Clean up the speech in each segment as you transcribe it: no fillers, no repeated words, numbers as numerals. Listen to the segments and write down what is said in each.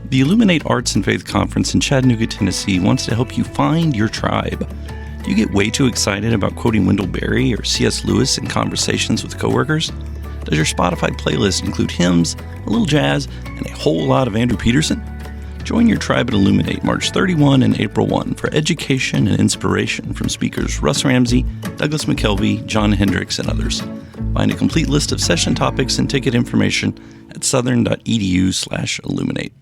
The Illuminate Arts and Faith Conference in Chattanooga, Tennessee wants to help you find your tribe. Do you get way too excited about quoting Wendell Berry or C.S. Lewis in conversations with coworkers? Does your Spotify playlist include hymns, a little jazz, and a whole lot of Andrew Peterson? Join your tribe at Illuminate March 31 and April 1 for education and inspiration from speakers Russ Ramsey, Douglas McKelvey, John Hendricks, and others. Find a complete list of session topics and ticket information at southern.edu/illuminate.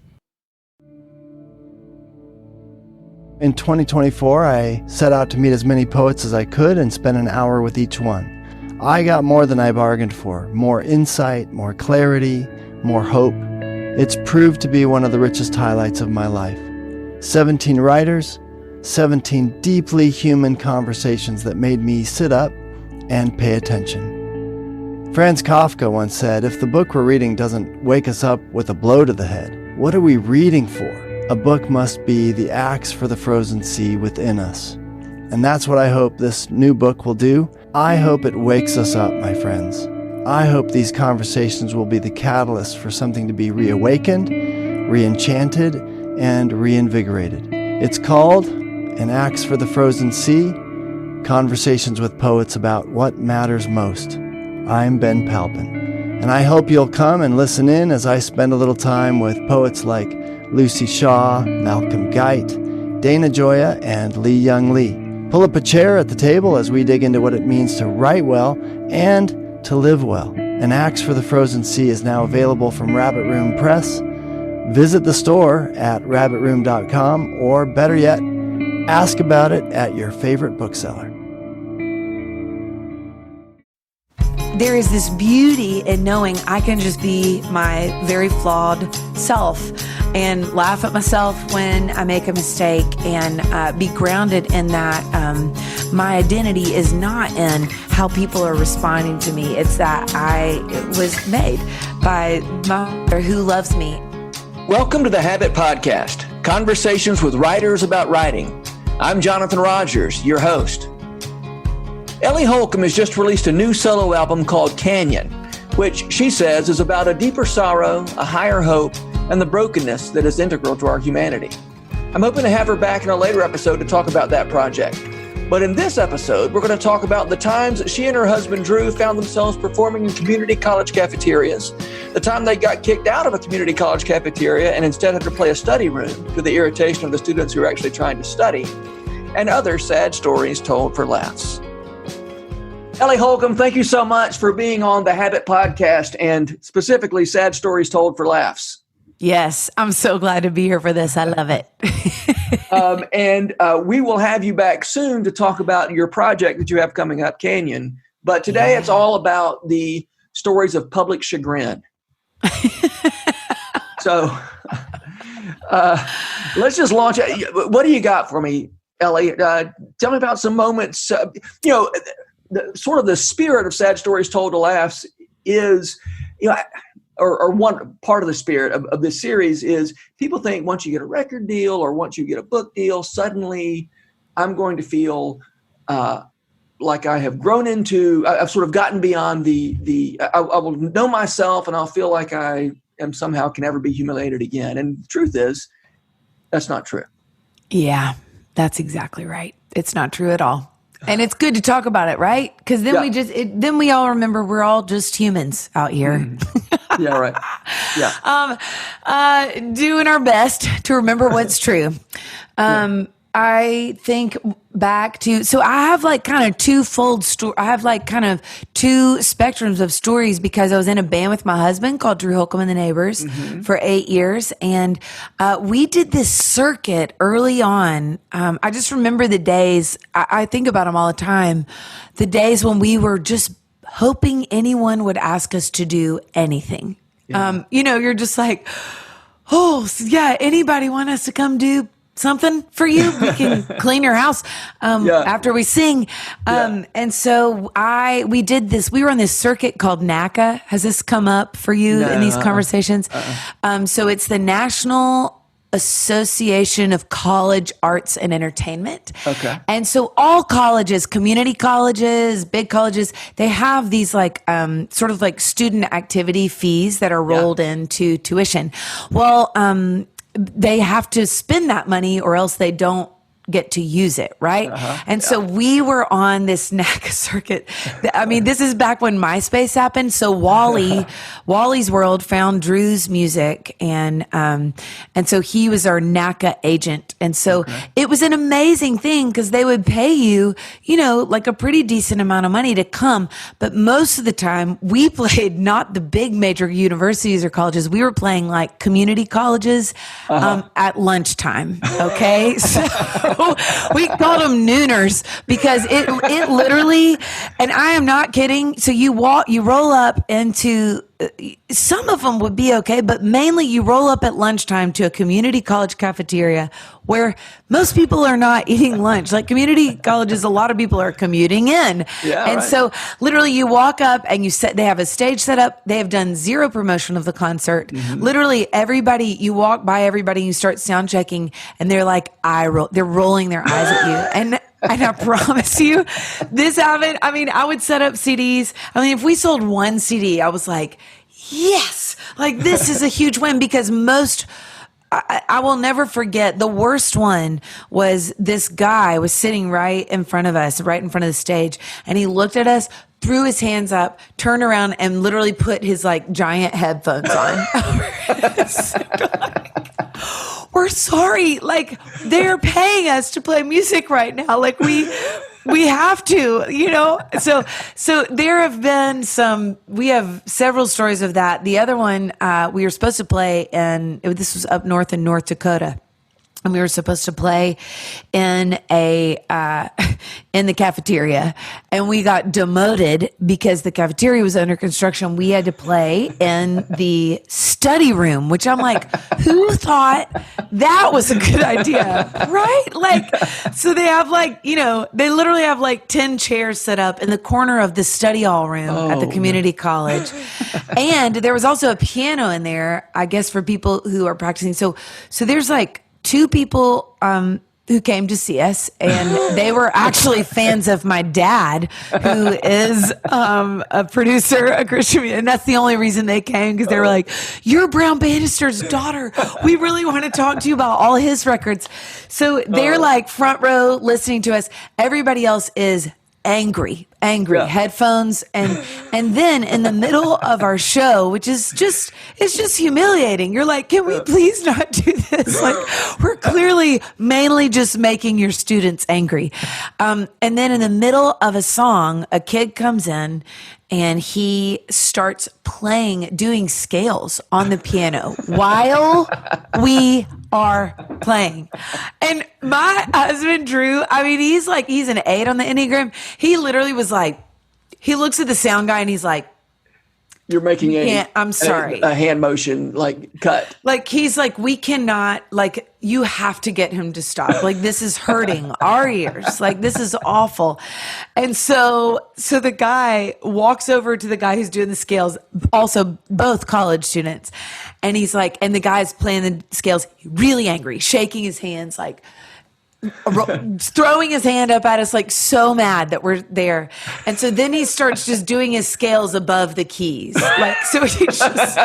In 2024, I set out to meet as many poets as I could and spend an hour with each one. I got more than I bargained for, more insight, more clarity, more hope. It's proved to be one of the richest highlights of my life. 17 writers, 17 deeply human conversations that made me sit up and pay attention. Franz Kafka once said, if the book we're reading doesn't wake us up with a blow to the head, what are we reading for? A book must be the axe for the frozen sea within us. And that's what I hope this new book will do. I hope it wakes us up, my friends. I hope these conversations will be the catalyst for something to be reawakened, re-enchanted, and reinvigorated. It's called An Axe for the Frozen Sea, Conversations with Poets About What Matters Most. I'm Ben Palpin, and I hope you'll come and listen in as I spend a little time with poets like Lucy Shaw, Malcolm Guite, Dana Gioia, and Lee Young Lee. Pull up a chair at the table as we dig into what it means to write well and to live well. An Axe for the Frozen Sea is now available from Rabbit Room Press. Visit the store at rabbitroom.com, or better yet, ask about it at your favorite bookseller. There is this beauty in knowing I can just be my very flawed self and laugh at myself when I make a mistake and be grounded in that. My identity is not in how people are responding to me. It's that I was made by my Mother who loves me. Welcome to the Habit Podcast, conversations with writers about writing. I'm Jonathan Rogers, your host. Ellie Holcomb has just released a new solo album called Canyon, which she says is about a deeper sorrow, a higher hope, and the brokenness that is integral to our humanity. I'm hoping to have her back in a later episode to talk about that project. But in this episode, we're going to talk about the times that she and her husband Drew found themselves performing in community college cafeterias, the time they got kicked out of a community college cafeteria and instead had to play a study room to the irritation of the students who were actually trying to study, and other sad stories told for laughs. Ellie Holcomb, thank you so much for being on the Habit Podcast and specifically Sad Stories Told for Laughs. Yes, I'm so glad to be here for this. I love it. And we will have you back soon to talk about your project that you have coming up, Canyon. But today it's all about the stories of public chagrin. So let's just launch it. What do you got for me, Ellie? Tell me about some moments. Sort of the spirit of Sad Stories Told to Laughs is, or one part of the spirit of this series is people think once you get a record deal or once you get a book deal, suddenly I'm going to feel like I have grown into, I've sort of gotten beyond I will know myself and I'll feel like I am somehow can never be humiliated again. And the truth is, that's not true. Yeah, that's exactly right. It's not true at all. And it's good to talk about it, right? Because then then we all remember we're all just humans out here. Mm-hmm. Yeah, right. Yeah. Doing our best to remember what's true. I think back to, so I have like kind of twofold story. I have like kind of two spectrums of stories because I was in a band with my husband called Drew Holcomb and the Neighbors for 8 years. And we did this circuit early on. I just remember the days, I think about them all the time, the days when we were just hoping anyone would ask us to do anything. Yeah. You're just like, oh, yeah, anybody want us to come do something for you? We can clean your house after we sing. And so we did this. We were on this circuit called NACA. Has this come up for you in these conversations? So it's the National Association of College Arts and Entertainment. Okay. And so all colleges, community colleges, big colleges, they have these like sort of like student activity fees that are rolled into tuition. Well, they have to spend that money or else they don't get to use it, right? And so we were on this NACA circuit. I mean, this is back when MySpace happened. So Wally's World found Drew's music, and so he was our NACA agent. And so it was an amazing thing because they would pay you, like a pretty decent amount of money to come. But most of the time we played not the big major universities or colleges. We were playing like community colleges at lunchtime. Okay. So we called them nooners because it literally, and I am not kidding. So you roll up into, some of them would be okay, but mainly you roll up at lunchtime to a community college cafeteria where most people are not eating lunch. Like community colleges, a lot of people are commuting in. So literally you walk up and they have a stage set up. They have done zero promotion of the concert. Literally everybody, you walk by everybody, you start sound checking and they're like, they're rolling their eyes at you. And I promise you, this happened. I mean, I would set up CDs. I mean, if we sold one CD, I was like, yes, like this is a huge win because I will never forget. The worst one was this guy was sitting right in front of us, right in front of the stage. And he looked at us, threw his hands up, turned around and literally put his like giant headphones on. We're sorry. Like they're paying us to play music right now. Like we have to, so there have been we have several stories of that. The other one, we were supposed to play this was up north in North Dakota. And we were supposed to play in the cafeteria, and we got demoted because the cafeteria was under construction. We had to play in the study room, which I'm like, who thought that was a good idea, right? Like, so they have they literally have like 10 chairs set up in the corner of the study hall room at the community college, and there was also a piano in there, I guess, for people who are practicing. So there's like 2 people who came to see us, and they were actually fans of my dad, who is a producer, a Christian, and that's the only reason they came, because they were like, "You're Brown Bannister's daughter. We really want to talk to you about all his records." So they're like front row listening to us. Everybody else is angry, headphones. And then in the middle of our show, which is it's just humiliating. You're like, can we please not do this? Like, we're clearly mainly just making your students angry. And then in the middle of a song, a kid comes in and he starts doing scales on the piano while we are playing. And my husband, Drew, I mean, he's an 8 on the Enneagram. He literally was like, he looks at the sound guy and he's like, "You're making I'm sorry. A hand motion, like cut." Like he's like, "We cannot, like, you have to get him to stop. Like, this is hurting our ears. Like, this is awful." And so the guy walks over to the guy who's doing the scales, also both college students. And he's like, and the guy's playing the scales, really angry, shaking his hands, like throwing his hand up at us, like so mad that we're there. And so then he starts just doing his scales above the keys. Like, so he just,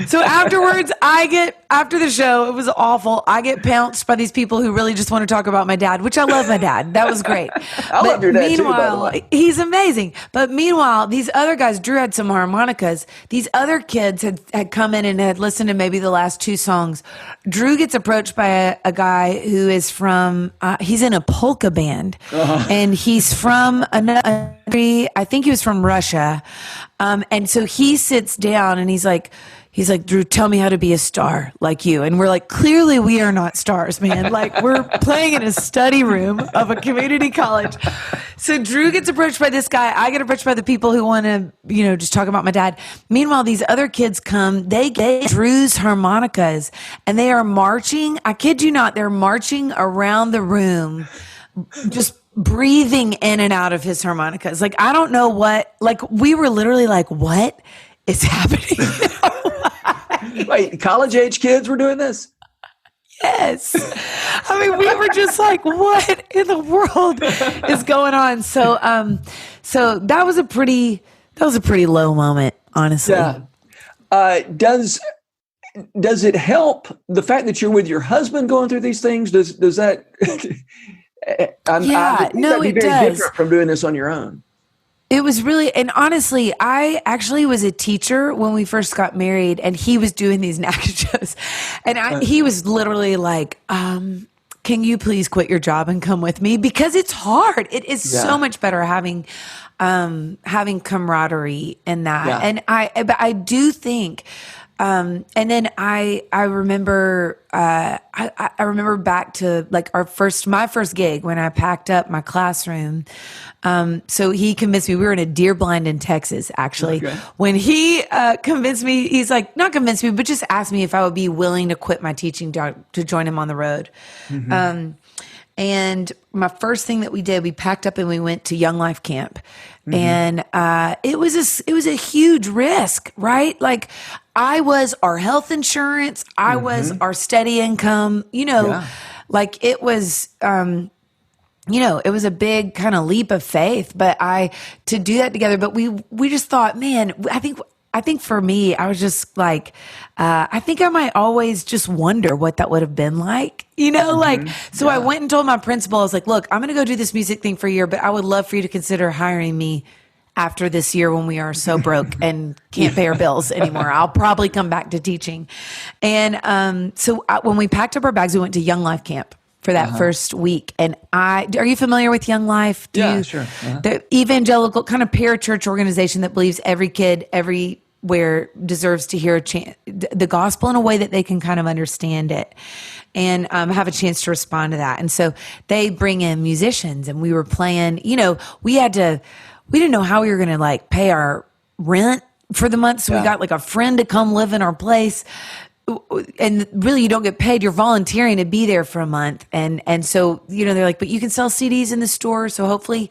so afterwards after the show, it was awful. I get pounced by these people who really just want to talk about my dad, which I love my dad. That was great. I love your dad too, by the way. He's amazing. But meanwhile, these other guys, Drew had some harmonicas. These other kids had come in and had listened to maybe the last 2 songs. Drew gets approached by a guy who is from, he's in a polka band, and he's from another country. I think he was from Russia. And so he sits down and he's like, "Drew, tell me how to be a star like you." And we're like, clearly we are not stars, man. Like, we're playing in a study room of a community college. So Drew gets approached by this guy. I get approached by the people who want to, just talk about my dad. Meanwhile, these other kids come, they get Drew's harmonicas and they are marching. I kid you not. They're marching around the room, just breathing in and out of his harmonicas. Like, I don't know we were literally like, what is happening? Wait, college age kids were doing this? Yes. I mean, we were just like, what in the world is going on? So that was a pretty low moment, honestly. Yeah. does it help the fact that you're with your husband going through these things? Does that? I think that'd be very different from doing this on your own. It was really, and honestly, I actually was a teacher when we first got married, and he was doing these NACA shows, and he was literally like, "Can you please quit your job and come with me?" Because it's hard. It is so much better having camaraderie in that, and I do think. And then I remember, I remember back to like my first gig when I packed up my classroom. So he convinced me, we were in a deer blind in Texas, actually. Okay. When he, convinced me, he's like, not convinced me, but just asked me if I would be willing to quit my teaching job to join him on the road. Mm-hmm. And my first thing that we did, we packed up and we went to Young Life Camp. Mm-hmm. And it was a huge risk, right? Like I was our health insurance, I was our steady income, like it was, it was a big kind of leap of faith, but to do that together, but we just thought, man, I think for me, I was just like, I think I might always just wonder what that would have been like, So I went and told my principal, I was like, look, I'm going to go do this music thing for a year, but I would love for you to consider hiring me after this year when we are so broke and can't pay our bills anymore. I'll probably come back to teaching. And so when we packed up our bags, we went to Young Life Camp for that first week. And are you familiar with Young Life? Sure. The evangelical kind of parachurch organization that believes every kid, everywhere deserves to hear the gospel in a way that they can kind of understand it and have a chance to respond to that. And so they bring in musicians, and we were playing, we didn't know how we were going to like pay our rent for the month. So we got like a friend to come live in our place. And really, you don't get paid. You're volunteering to be there for a month. And so, they're like, but you can sell CDs in the store. So hopefully,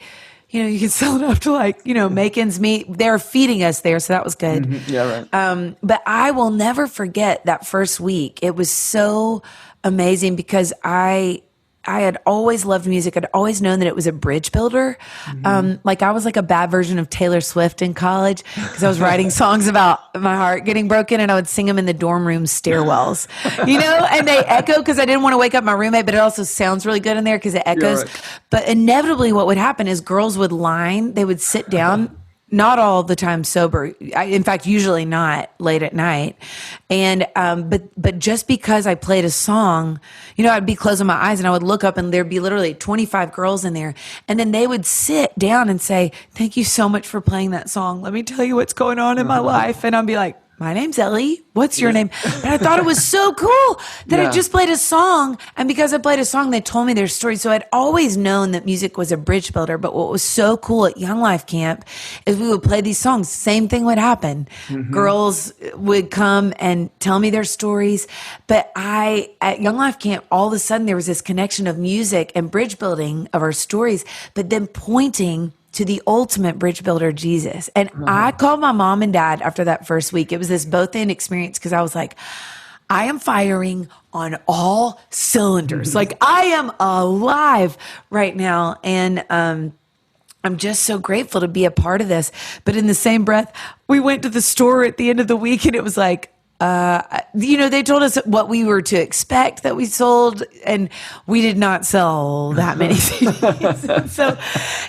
you can sell enough to make ends meet. They're feeding us there. So that was good. Mm-hmm. Yeah, right. But I will never forget that first week. It was so amazing because I had always loved music. I'd always known that it was a bridge builder. Like I was like a bad version of Taylor Swift in college because I was writing songs about my heart getting broken, and I would sing them in the dorm room stairwells, and they echo because I didn't want to wake up my roommate, but it also sounds really good in there because it echoes. Yeah, right. But inevitably what would happen is girls would they would sit down, not all the time sober. In fact, usually not late at night. And, but just because I played a song, I'd be closing my eyes and I would look up and there'd be literally 25 girls in there. And then they would sit down and say, thank you so much for playing that song. Let me tell you what's going on in my life. And I'd be like, my name's Ellie. What's your name? But I thought it was so cool that I just played a song. And because I played a song, they told me their story. So I'd always known that music was a bridge builder. But what was so cool at Young Life Camp is we would play these songs. Same thing would happen. Mm-hmm. Girls would come and tell me their stories. But at Young Life Camp, all of a sudden there was this connection of music and bridge building of our stories, but then pointing to the ultimate bridge builder, Jesus. And I called my mom and dad after that first week. It was this both-in experience because I was like, I am firing on all cylinders. Like I am alive right now. And I'm just so grateful to be a part of this. But in the same breath, we went to the store at the end of the week and it was like, they told us what we were to expect that we sold, and we did not sell that many CDs. So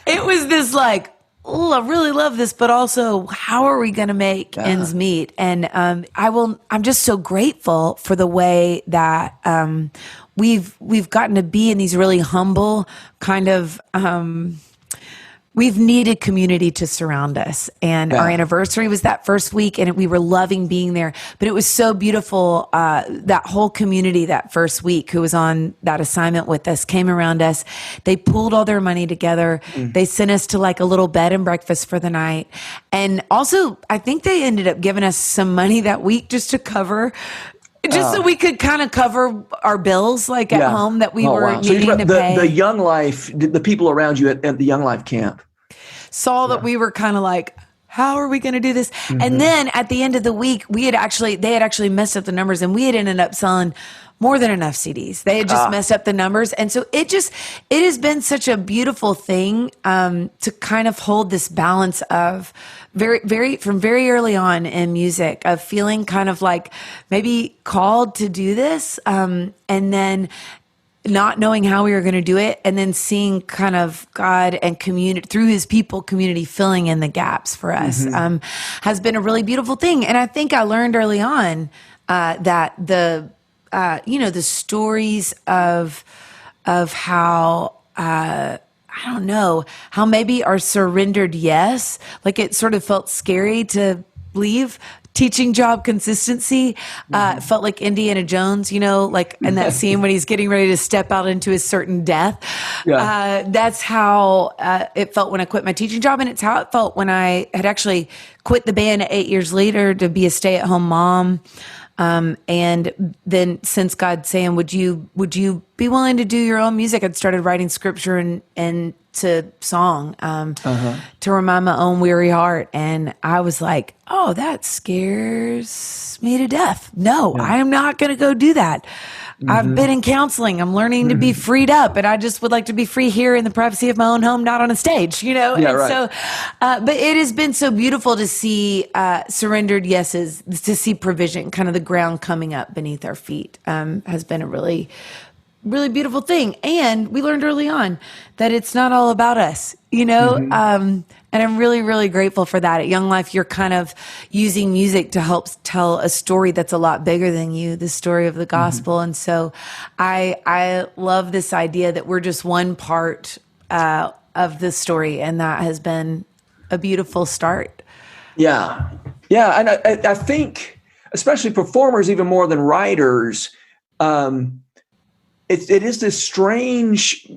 it was this like, oh, I really love this, but also how are we going to make ends meet? And I'm just so grateful for the way that we've gotten to be in these really humble kind of we've needed community to surround us. And our anniversary was that first week, and we were loving being there. But it was so beautiful. That whole community that first week who was on that assignment with us came around us. They pulled all their money together. They sent us to like a little bed and breakfast for the night. And also, I think they ended up giving us some money that week just to cover so we could kind of cover our bills like at home that we were needing to pay. The Young Life, the people around you at the Young Life camp saw that we were kind of like how are we going to do this? And then at the end of the week, they had actually messed up the numbers, and we had ended up selling more than enough CDs. They had just messed up the numbers. And so it has been such a beautiful thing to kind of hold this balance of from very early on in music, of feeling kind of like maybe called to do this, and then not knowing how we were going to do it, and then seeing kind of God and community through his people community filling in the gaps for us, has been a really beautiful thing. And I think I learned early on that the stories of how, I don't know, how maybe our surrendered yes, like it sort of felt scary to leave teaching job consistency, felt like Indiana Jones, like in that scene when he's getting ready to step out into his certain death. Yeah. That's how it felt when I quit my teaching job. And it's how it felt when I had actually quit the band 8 years later to be a stay-at-home mom. And then since God saying, would you be willing to do your own music? I'd started writing scripture and to song, to remind my own weary heart. And I was like, oh, that scares me to death. No, I am not going to go do that. I've been in counseling. I'm learning to be freed up, and I just would like to be free here in the privacy of my own home, not on a stage, Yeah, and right. so, but it has been so beautiful to see surrendered yeses, to see provision, kind of the ground coming up beneath our feet, has been a really, really beautiful thing. And we learned early on that it's not all about us, and I'm really, really grateful for that. At Young Life, you're kind of using music to help tell a story that's a lot bigger than you, the story of the gospel. And so I love this idea that we're just one part of the story, and that has been a beautiful start. Yeah. Yeah. And I think, especially performers, even more than writers, it is this strange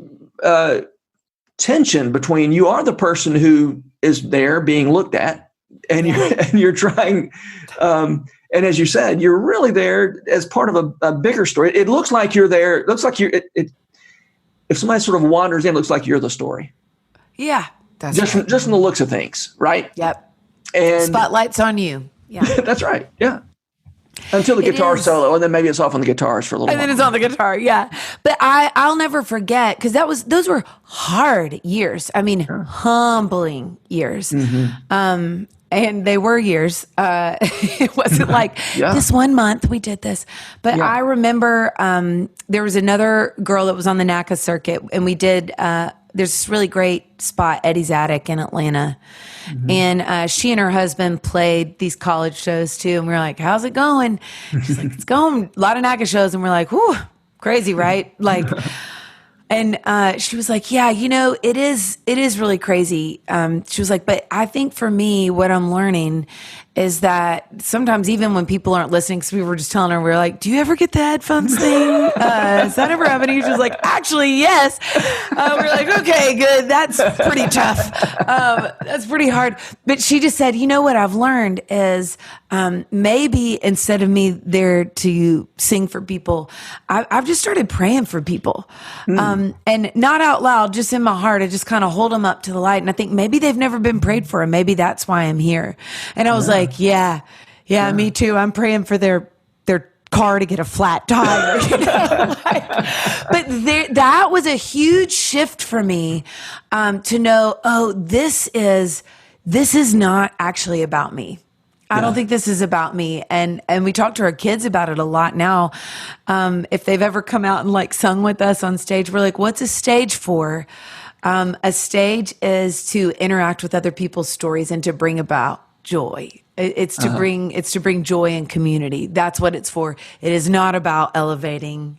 tension between you are the person who is there being looked at, and you're trying, and as you said, you're really there as part of a bigger story. It looks like you're there. It looks like if somebody sort of wanders in, it looks like you're the story. Yeah, that's just right. from the looks of things, right? Yep. And spotlight's on you. Yeah, that's right. Yeah. Until the guitar solo, and then maybe it's off on the guitars for a little while. And then it's on the guitar, yeah. But I'll never forget, because those were hard years. I mean, humbling years. And they were years. It wasn't like this one month we did this. But I remember there was another girl that was on the NACA circuit, and we did, there's this really great spot, Eddie's Attic in Atlanta. And she and her husband played these college shows too. And we were like, how's it going? She's like, it's going. A lot of NACA shows. And we're like, whew, crazy, right? Like, and she was like, yeah, it is really crazy. She was like, but I think for me, what I'm learning is that sometimes even when people aren't listening, because we were just telling her, we were like, do you ever get the headphones thing? Is that ever happening? She was like, actually, yes. We're like, okay, good. That's pretty tough. That's pretty hard. But she just said, what I've learned is maybe instead of me there to sing for people, I've just started praying for people. And not out loud, just in my heart. I just kind of hold them up to the light. And I think maybe they've never been prayed for, and maybe that's why I'm here. And I was like, yeah, me too. I'm praying for their car to get a flat tire. But that was a huge shift for me, to know, oh, this is not actually about me. I don't think this is about me. And we talk to our kids about it a lot now. If they've ever come out and sung with us on stage, we're like, what's a stage for? A stage is to interact with other people's stories and to bring about joy. It's to bring joy and community. That's what it's for. It is not about elevating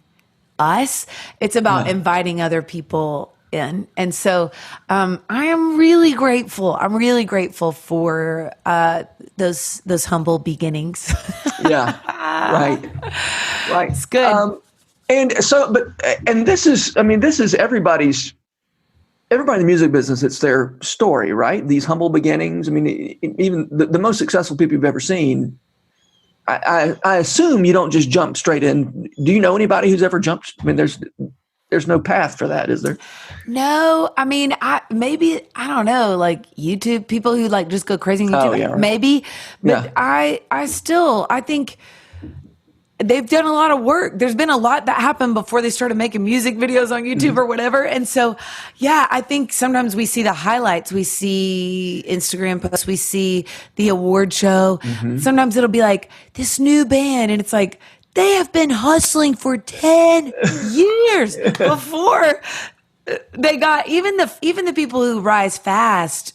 us. It's about inviting other people in. And so I am really grateful. I'm really grateful for those humble beginnings. Yeah. Right. It's good. And this is everybody in the music business, it's their story, right? These humble beginnings. I mean, even the most successful people you've ever seen, I assume you don't just jump straight in. Do you know anybody who's ever jumped? I mean, there's no path for that, is there? No, I mean, I don't know, like YouTube people who like just go crazy on YouTube, Oh, yeah, right. maybe, but Yeah. I think they've done a lot of work. There's been a lot that happened before they started making music videos on YouTube or whatever. And so, yeah, I think sometimes we see the highlights. We see Instagram posts. We see the award show. Sometimes it'll be like this new band. And it's like, they have been hustling for 10 years before they got even the people who rise fast.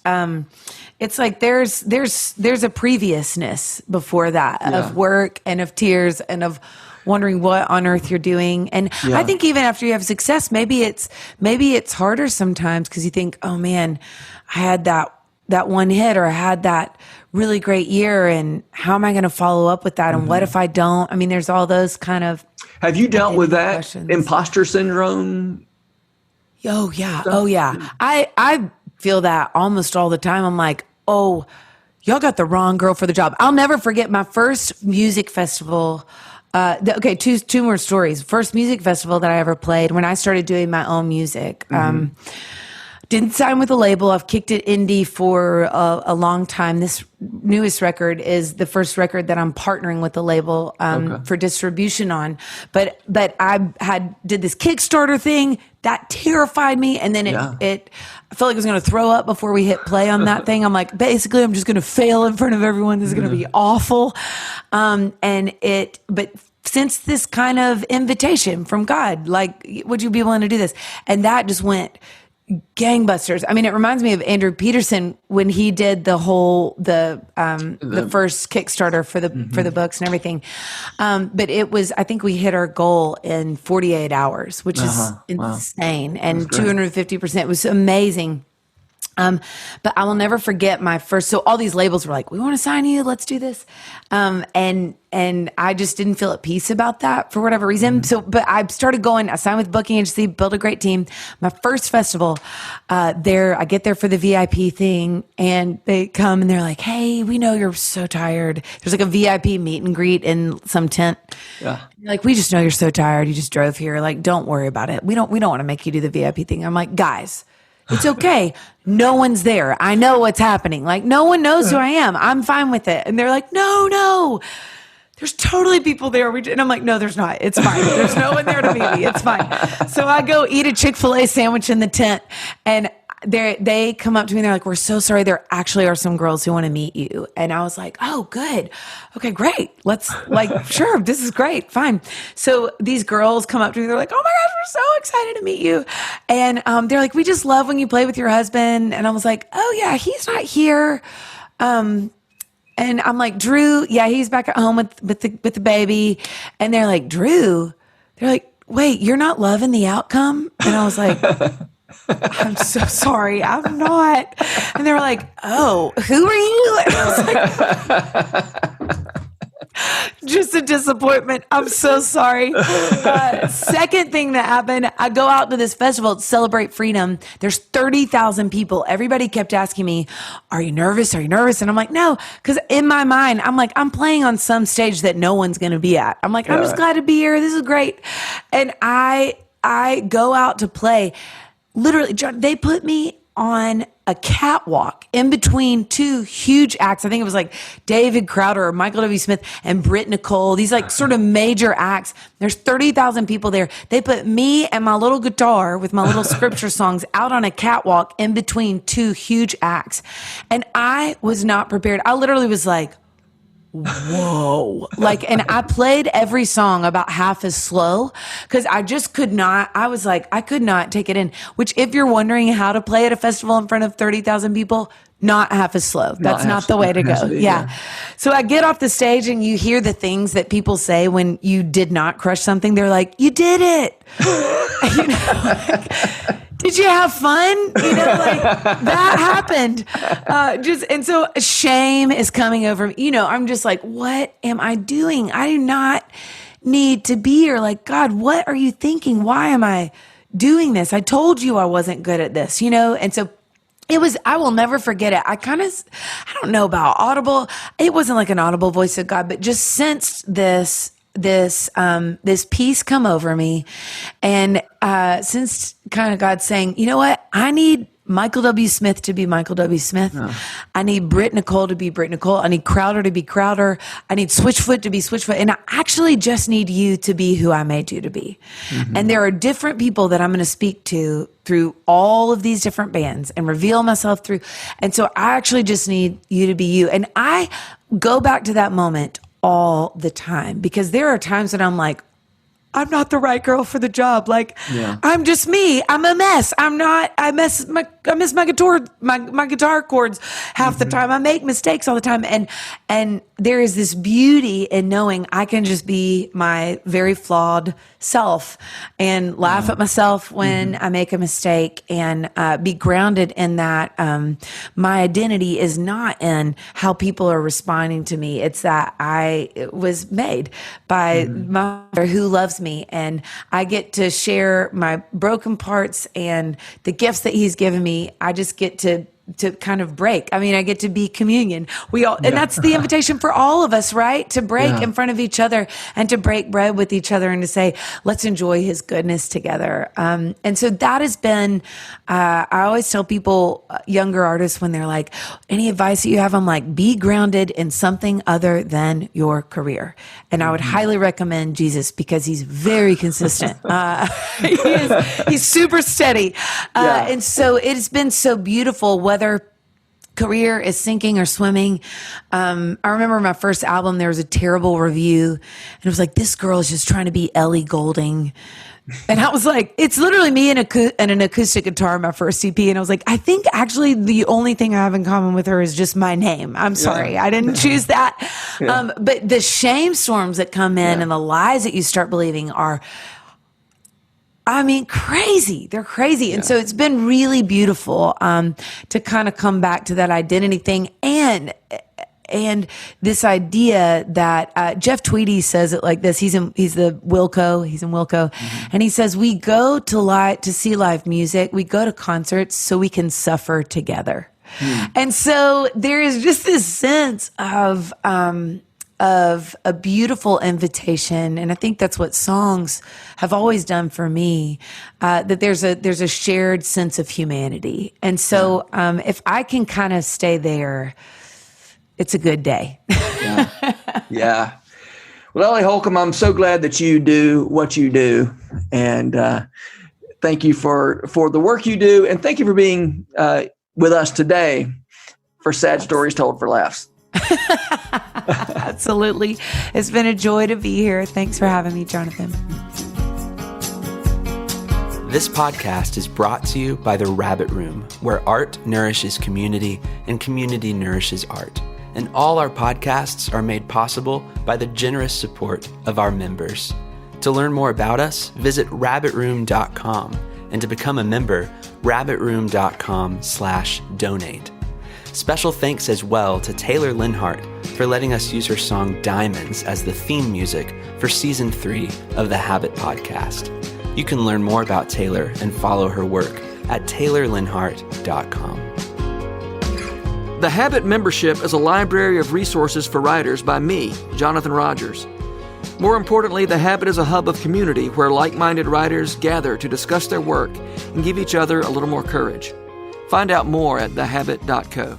It's like there's a previousness before that of work and of tears and of wondering what on earth you're doing. And I think even after you have success, maybe it's harder sometimes because you think, oh man, I had that one hit, or I had that really great year, and how am I going to follow up with that? And what if I don't? I mean, there's all those kind of. Have you dealt with that questions. imposter syndrome? Oh yeah. Oh yeah. I feel that almost all the time. I'm like, oh, y'all got the wrong girl for the job. I'll never forget my first music festival. Okay, two more stories. First music festival that I ever played when I started doing my own music. Didn't sign with a label. I've kicked it indie for a long time. This newest record is the first record that I'm partnering with a label for distribution on. But I did this Kickstarter thing that terrified me, and then it I felt like I was going to throw up before we hit play on that thing. I'm like, basically, I'm just going to fail in front of everyone. This is going to be awful. But since this kind of invitation from God, like, would you be willing to do this? And that just went gangbusters. I mean, it reminds me of Andrew Peterson when he did the first Kickstarter for the books and everything. But it was, I think we hit our goal in 48 hours, which is insane. And 250%. It was amazing. But I will never forget my first, so all these labels were like, we want to sign you, let's do this. And I just didn't feel at peace about that for whatever reason. So, but I started going, I signed with booking agency, built a great team. My first festival, I get there for the VIP thing, and they come and they're like, hey, we know you're so tired. There's like a VIP meet and greet in some tent. Yeah. Like, we just know you're so tired. You just drove here. Like, don't worry about it. We don't want to make you do the VIP thing. I'm like, guys, it's okay. No one's there. I know what's happening. Like, no one knows who I am. I'm fine with it. And they're like, no, there's totally people there. And I'm like, no, there's not. It's fine. There's no one there to meet me. It's fine. So I go eat a Chick-fil-A sandwich in the tent, and they come up to me and they're like, we're so sorry. There actually are some girls who want to meet you. And I was like, oh, good. Okay, great. Let's sure. This is great. Fine. So these girls come up to me. They're like, oh my gosh, we're so excited to meet you. And they're like, we just love when you play with your husband. And I was like, oh yeah, he's not here. And I'm like, Drew, yeah, he's back at home with the baby. And they're like, Drew, they're like, wait, you're not loving the outcome? And I was like, I'm so sorry, I'm not. And they were like, oh, who are you? And I was like, just a disappointment. I'm so sorry. Second thing that happened, I go out to this festival to celebrate freedom. There's 30,000 people. Everybody kept asking me, are you nervous? Are you nervous? And I'm like, no, because in my mind, I'm like, I'm playing on some stage that no one's going to be at. I'm like, I'm just glad to be here. This is great. And I go out to play. Literally, John, they put me on a catwalk in between two huge acts. I think it was like David Crowder or Michael W. Smith and Britt Nicole, these like sort of major acts. There's 30,000 people there. They put me and my little guitar with my little scripture songs out on a catwalk in between two huge acts. And I was not prepared. I literally was like, whoa. Like, and I played every song about half as slow because I just could not, I was like, I could not take it in, which if you're wondering how to play at a festival in front of 30,000 people, not half as slow. That's not the way to go. Yeah. So I get off the stage and you hear the things that people say when you did not crush something. They're like, you did it. You know, like, did you have fun? You know, like that happened. And so shame is coming over me. You know, I'm just like, what am I doing? I do not need to be here. Like, God, what are you thinking? Why am I doing this? I told you I wasn't good at this, you know? And so it was, I will never forget it. I don't know about audible. It wasn't like an audible voice of God, but just sensed this. this peace come over me. And since kind of God's saying, you know what, I need Michael W. Smith to be Michael W. Smith. Oh. I need Britt Nicole to be Britt Nicole. I need Crowder to be Crowder. I need Switchfoot to be Switchfoot. And I actually just need you to be who I made you to be. Mm-hmm. And there are different people that I'm going to speak to through all of these different bands and reveal myself through. And so I actually just need you to be you. And I go back to that moment all the time, because there are times that I'm like, I'm not the right girl for the job. Like, I'm just me. I'm a mess. I miss my guitar chords half the time. I make mistakes all the time. And there is this beauty in knowing I can just be my very flawed self and laugh at myself when I make a mistake, and be grounded in that. My identity is not in how people are responding to me. It's that I was made by my Father who loves me, and I get to share my broken parts and the gifts that he's given me. I just get to kind of break. I mean, I get to be communion. And that's the invitation for all of us, right? To break in front of each other and to break bread with each other and to say, let's enjoy his goodness together. And so that has been, I always tell people, younger artists, when they're like, any advice that you have? I'm like, be grounded in something other than your career. And I would highly recommend Jesus, because he's very consistent. He's super steady. And so it's been so beautiful, whether career is sinking or swimming. I remember my first album, there was a terrible review, and it was like, this girl is just trying to be Ellie Goulding. And I was like, it's literally me and an acoustic guitar, my first EP. And I was like, I think actually the only thing I have in common with her is just my name. I'm sorry. I didn't choose that. But the shame storms that come in and the lies that you start believing are, I mean, crazy. They're crazy. And so it's been really beautiful to kind of come back to that identity thing. And this idea that Jeff Tweedy says it like this. He's the Wilco. He's in Wilco. And he says, we go to see live music. We go to concerts so we can suffer together. And so there is just this sense of a beautiful invitation. And I think that's what songs have always done for me, that there's a shared sense of humanity. And so if I can kind of stay there, it's a good day. Yeah. Well, Ellie Holcomb, I'm so glad that you do what you do. And thank you for the work you do. And thank you for being with us today for Sad Stories Told for Laughs. Absolutely. It's been a joy to be here. Thanks for having me, Jonathan. This podcast is brought to you by The Rabbit Room, where art nourishes community and community nourishes art. And all our podcasts are made possible by the generous support of our members. To learn more about us, visit rabbitroom.com. And to become a member, rabbitroom.com/donate. Special thanks as well to Taylor Linhart for letting us use her song Diamonds as the theme music for Season 3 of the Habit Podcast. You can learn more about Taylor and follow her work at taylorlinhart.com. The Habit membership is a library of resources for writers by me, Jonathan Rogers. More importantly, The Habit is a hub of community where like-minded writers gather to discuss their work and give each other a little more courage. Find out more at thehabit.co.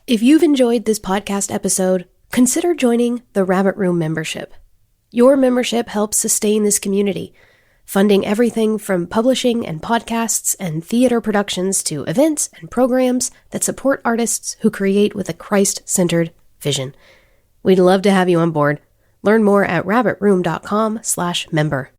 If you've enjoyed this podcast episode, consider joining the Rabbit Room membership. Your membership helps sustain this community, funding everything from publishing and podcasts and theater productions to events and programs that support artists who create with a Christ-centered vision. We'd love to have you on board. Learn more at rabbitroom.com/member.